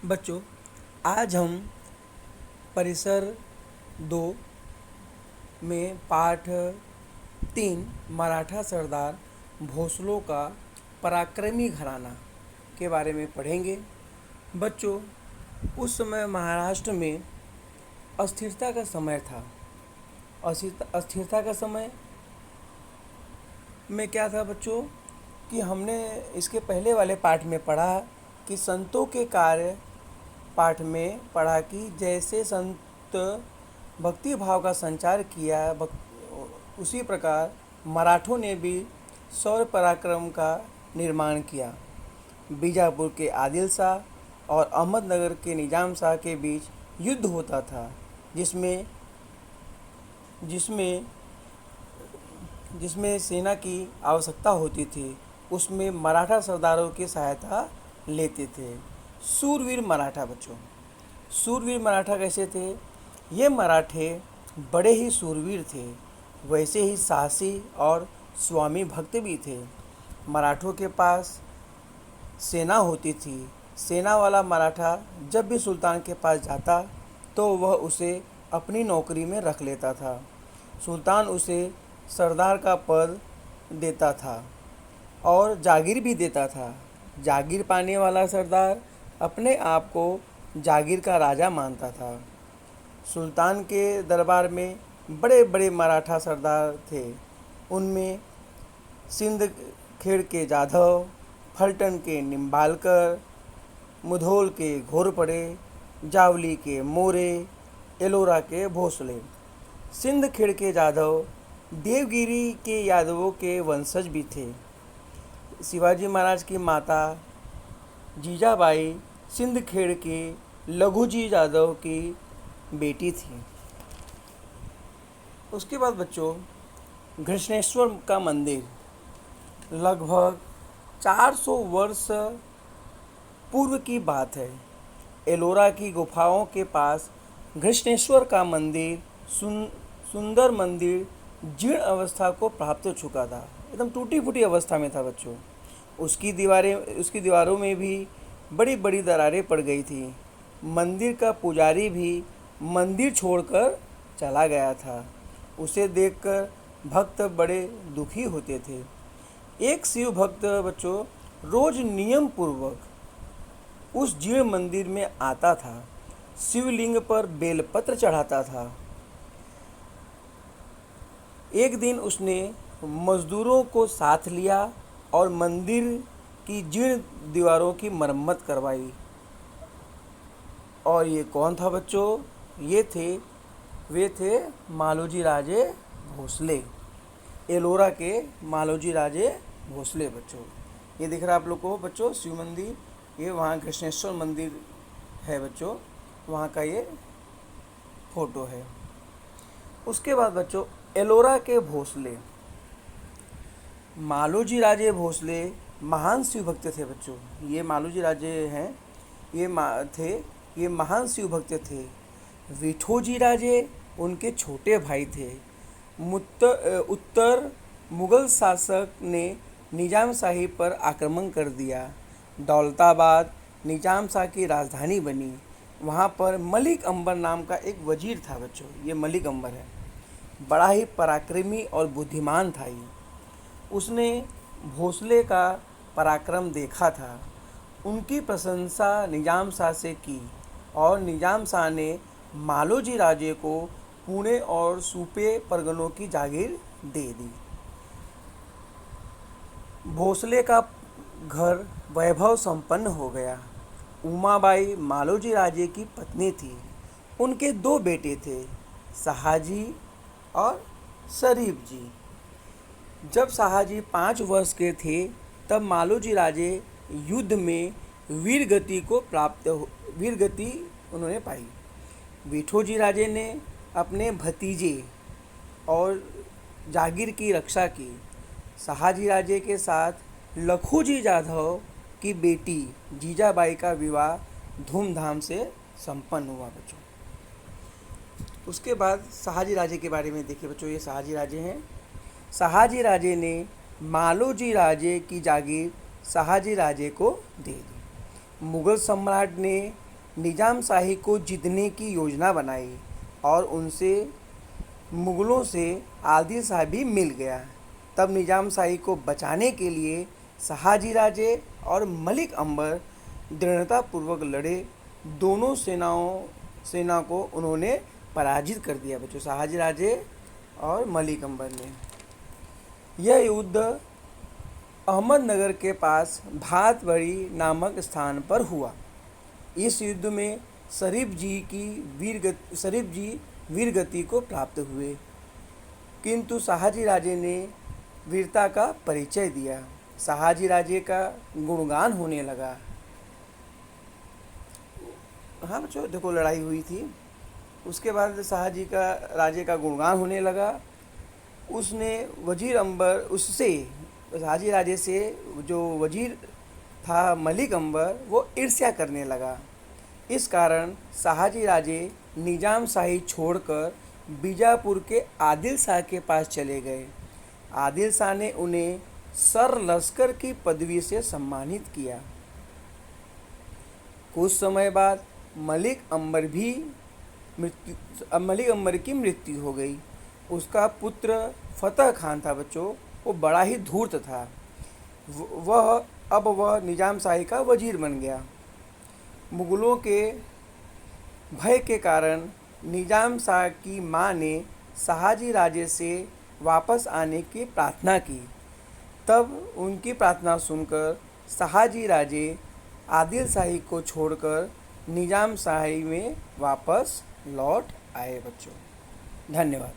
बच्चों, आज हम परिसर 2 में पाठ 3 मराठा सरदार भोसलों का पराक्रमी घराना के बारे में पढ़ेंगे। बच्चों, उस समय महाराष्ट्र में अस्थिरता का समय था। अस्थिरता का समय में क्या था बच्चों कि हमने इसके पहले वाले पाठ में पढ़ा कि संतों के कार्य पाठ में पढ़ा कि जैसे संत भक्ति भाव का संचार किया उसी प्रकार मराठों ने भी शौर्य पराक्रम का निर्माण किया। बीजापुर के आदिल शाह और अहमदनगर के निजाम शाह के बीच युद्ध होता था, जिसमें जिसमें जिसमें सेना की आवश्यकता होती थी। उसमें मराठा सरदारों की सहायता लेते थे। सूरवीर मराठा बच्चों, सूरवीर मराठा कैसे थे? ये मराठे बड़े ही सूरवीर थे, वैसे ही साहसी और स्वामी भक्त भी थे। मराठों के पास सेना होती थी। सेना वाला मराठा जब भी सुल्तान के पास जाता तो वह उसे अपनी नौकरी में रख लेता था। सुल्तान उसे सरदार का पद देता था और जागीर भी देता था। जागीर पाने वाला सरदार अपने आप को जागीर का राजा मानता था। सुल्तान के दरबार में बड़े बड़े मराठा सरदार थे। उनमें सिंध खेड़ के जाधव, फलटन के निम्बालकर, मुधोल के घोरपड़े, जावली के मोरे, एलोरा के भोसले। सिंध खेड़ के जाधव देवगिरी के यादवों के वंशज भी थे। शिवाजी महाराज की माता जीजाबाई सिंध खेड़ के लघुजी यादव की बेटी थी। उसके बाद बच्चों, घृष्णेश्वर का मंदिर लगभग 400 वर्ष पूर्व की बात है। एलोरा की गुफाओं के पास घृष्णेश्वर का मंदिर सुंदर मंदिर जीर्ण अवस्था को प्राप्त हो चुका था। एकदम टूटी फूटी अवस्था में था बच्चों। उसकी दीवारों में भी बड़ी बड़ी दरारें पड़ गई थी। मंदिर का पुजारी भी मंदिर छोड़कर चला गया था। उसे देखकर भक्त बड़े दुखी होते थे। एक शिव भक्त बच्चों रोज नियम पूर्वक उस जीर्ण मंदिर में आता था। शिवलिंग पर बेलपत्र चढ़ाता था। एक दिन उसने मजदूरों को साथ लिया और मंदिर की जीर्ण दीवारों की मरम्मत करवाई। और ये कौन था बच्चों? वे थे मालोजी राजे भोसले, एलोरा के मालोजी राजे भोसले बच्चों। ये दिख रहा है आप लोग को बच्चों शिव मंदिर, ये वहाँ घृष्णेश्वर मंदिर है बच्चों, वहाँ का ये फोटो है। उसके बाद बच्चों, एलोरा के भोसले, मालोजी राजे भोसले महान शिव भक्त थे बच्चों। ये मालोजी राजे हैं, ये महान शिव भक्त थे। विठोजी राजे उनके छोटे भाई थे। उत्तर मुगल शासक ने निजाम शाही पर आक्रमण कर दिया। दौलताबाद निजाम शाह की राजधानी बनी। वहाँ पर मलिक अंबर नाम का एक वजीर था बच्चों। ये मलिक अंबर है, बड़ा ही पराक्रमी और बुद्धिमान था ये। उसने भोसले का पराक्रम देखा था। उनकी प्रशंसा निजाम शाह से की और निजाम शाह ने मालोजी राजे को पुणे और सूपे परगनों की जागीर दे दी। भोसले का घर वैभव संपन्न हो गया। उमाबाई मालोजी राजे की पत्नी थी। उनके 2 बेटे थे, शाहजी और शरीफ जी। जब शाहजी 5 वर्ष के थे तब मालोजी राजे युद्ध में वीरगति उन्होंने पाई। विठोजी राजे ने अपने भतीजे और जागीर की रक्षा की। शाहजी राजे के साथ लखूजी जाधव की बेटी जीजाबाई का विवाह धूमधाम से संपन्न हुआ बच्चों। उसके बाद शाहजी राजे के बारे में देखिए बच्चों, ये शाहजी राजे हैं। शाहजी राजे ने मालोजी राजे की जागीर शाहजी राजे को दे दी। मुगल सम्राट ने निजाम शाही को जीतने की योजना बनाई और उनसे मुग़लों से आदिल शाह भी मिल गया। तब निजाम शाही को बचाने के लिए शहाजी राजे और मलिक अंबर दृढ़तापूर्वक लड़े। दोनों सेना को उन्होंने पराजित कर दिया बच्चों, शहाजी राजे और मलिक अंबर ने। यह युद्ध अहमदनगर के पास भातबड़ी नामक स्थान पर हुआ। इस युद्ध में शरीफ जी वीरगति को प्राप्त हुए, किंतु शहाजी राजे ने वीरता का परिचय दिया। शहाजी राजे का गुणगान होने लगा। हाँ बच्चों, देखो लड़ाई हुई थी, उसके बाद शहाजी का राजे का गुणगान होने लगा। उसने वजीर अंबर उससे शहाजी राजे से जो वजीर था मलिक अंबर, वो ईर्ष्या करने लगा। इस कारण शहाजी राजे निजाम शाही छोड़कर बीजापुर के आदिल शाह के पास चले गए। आदिल शाह ने उन्हें सर लश्कर की पदवी से सम्मानित किया। कुछ समय बाद मलिक अंबर की मृत्यु हो गई। उसका पुत्र फतेह खान था बच्चों, वो बड़ा ही धूर्त था। वह निजाम शाही का वजीर बन गया। मुग़लों के भय के कारण निजाम शाह की मां ने शहाजी राजे से वापस आने की प्रार्थना की। तब उनकी प्रार्थना सुनकर शहाजी राजे आदिल शाही को छोड़कर निजाम शाही में वापस लौट आए बच्चों। धन्यवाद।